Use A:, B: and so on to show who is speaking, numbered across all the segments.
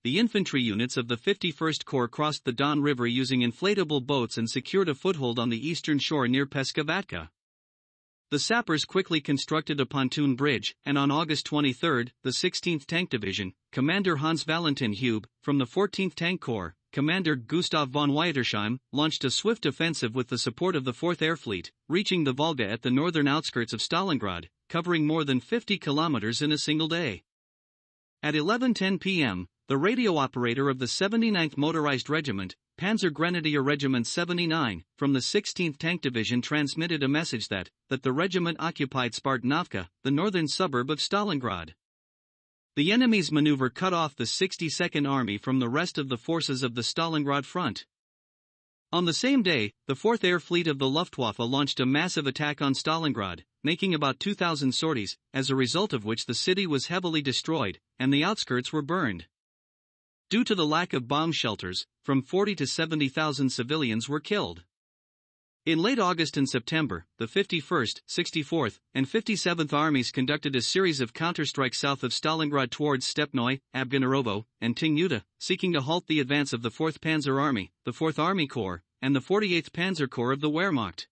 A: the infantry units of the 51st Corps crossed the Don River using inflatable boats and secured a foothold on the eastern shore near Peskovatka. The sappers quickly constructed a pontoon bridge, and on August 23, the 16th Tank Division, Commander Hans Valentin Hube, from the 14th Tank Corps, Commander Gustav von Weitersheim, launched a swift offensive with the support of the 4th Air Fleet, reaching the Volga at the northern outskirts of Stalingrad, covering more than 50 kilometers in a single day. At 11:10 p.m., the radio operator of the 79th Motorized Regiment, Panzer Grenadier Regiment 79, from the 16th Tank Division transmitted a message that the regiment occupied Spartanovka, the northern suburb of Stalingrad. The enemy's maneuver cut off the 62nd Army from the rest of the forces of the Stalingrad front. On the same day, the 4th Air Fleet of the Luftwaffe launched a massive attack on Stalingrad, making about 2,000 sorties, as a result of which the city was heavily destroyed, and the outskirts were burned. Due to the lack of bomb shelters, from 40 to 70,000 civilians were killed. In late August and September, the 51st, 64th, and 57th Armies conducted a series of counterstrikes south of Stalingrad towards Stepnoy, Abganorovo, and Tingnuta, seeking to halt the advance of the 4th Panzer Army, the 4th Army Corps, and the 48th Panzer Corps of the Wehrmacht.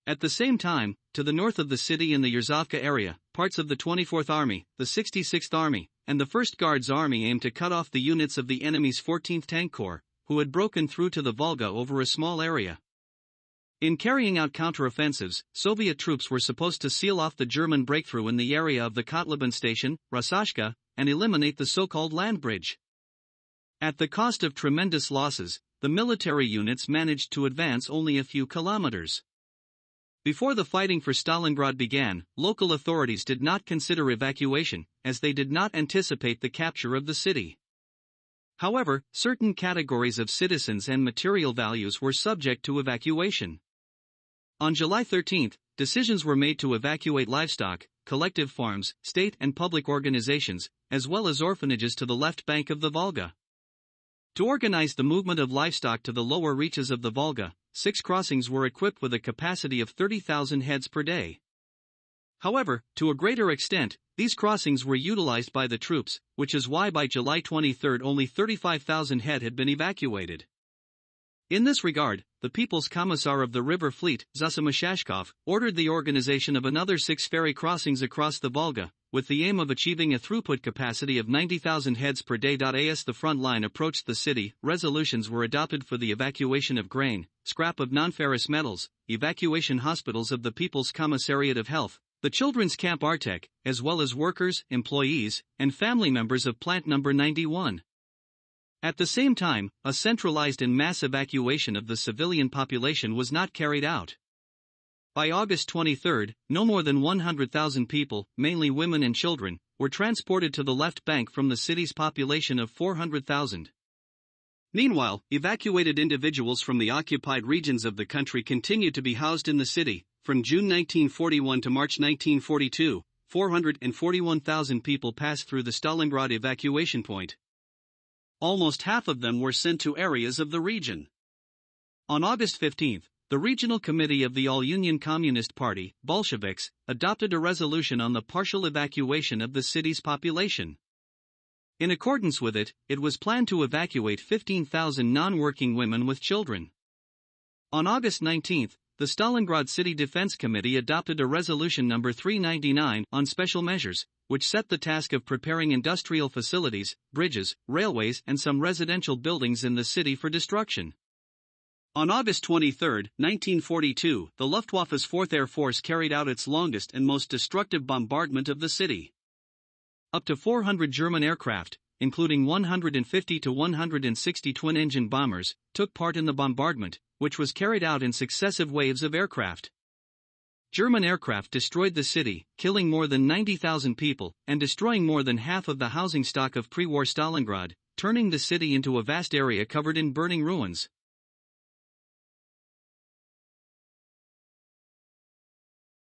A: At the same time, to the north of the city in the Yerzovka area, parts of the 24th Army, the 66th Army, and the 1st Guards Army aimed to cut off the units of the enemy's 14th Tank Corps, who had broken through to the Volga over a small area. In carrying out counteroffensives, Soviet troops were supposed to seal off the German breakthrough in the area of the Kotlebin station, Rasashka, and eliminate the so-called land bridge. At the cost of tremendous losses, the military units managed to advance only a few kilometers. Before the fighting for Stalingrad began, local authorities did not consider evacuation, as they did not anticipate the capture of the city. However, certain categories of citizens and material values were subject to evacuation. On July 13, decisions were made to evacuate livestock, collective farms, state and public organizations, as well as orphanages to the left bank of the Volga. To organize the movement of livestock to the lower reaches of the Volga, 6 crossings were equipped with a capacity of 30,000 heads per day. However, to a greater extent, these crossings were utilized by the troops, which is why by July 23 only 35,000 head had been evacuated. In this regard, the People's Commissar of the River Fleet, Zasimashashkov, ordered the organization of another 6 ferry crossings across the Volga, with the aim of achieving a throughput capacity of 90,000 heads per day. As the front line approached the city, resolutions were adopted for the evacuation of grain, scrap of non-ferrous metals, evacuation hospitals of the People's Commissariat of Health, the Children's Camp Artek, as well as workers, employees, and family members of Plant No. 91. At the same time, a centralized and mass evacuation of the civilian population was not carried out. By August 23, no more than 100,000 people, mainly women and children, were transported to the left bank from the city's population of 400,000. Meanwhile, evacuated individuals from the occupied regions of the country continued to be housed in the city. From June 1941 to March 1942, 441,000 people passed through the Stalingrad evacuation point. Almost half of them were sent to areas of the region. On August 15, the Regional Committee of the All-Union Communist Party, Bolsheviks, adopted a resolution on the partial evacuation of the city's population. In accordance with it, it was planned to evacuate 15,000 non-working women with children. On August 19, the Stalingrad City Defense Committee adopted a resolution number 399 on special measures, which set the task of preparing industrial facilities, bridges, railways and some residential buildings in the city for destruction. On August 23, 1942, the Luftwaffe's 4th Air Force carried out its longest and most destructive bombardment of the city. Up to 400 German aircraft, including 150 to 160 twin-engine bombers, took part in the bombardment, which was carried out in successive waves of aircraft. German aircraft destroyed the city, killing more than 90,000 people, and destroying more than half of the housing stock of pre-war Stalingrad, turning the city into a vast area covered in burning ruins.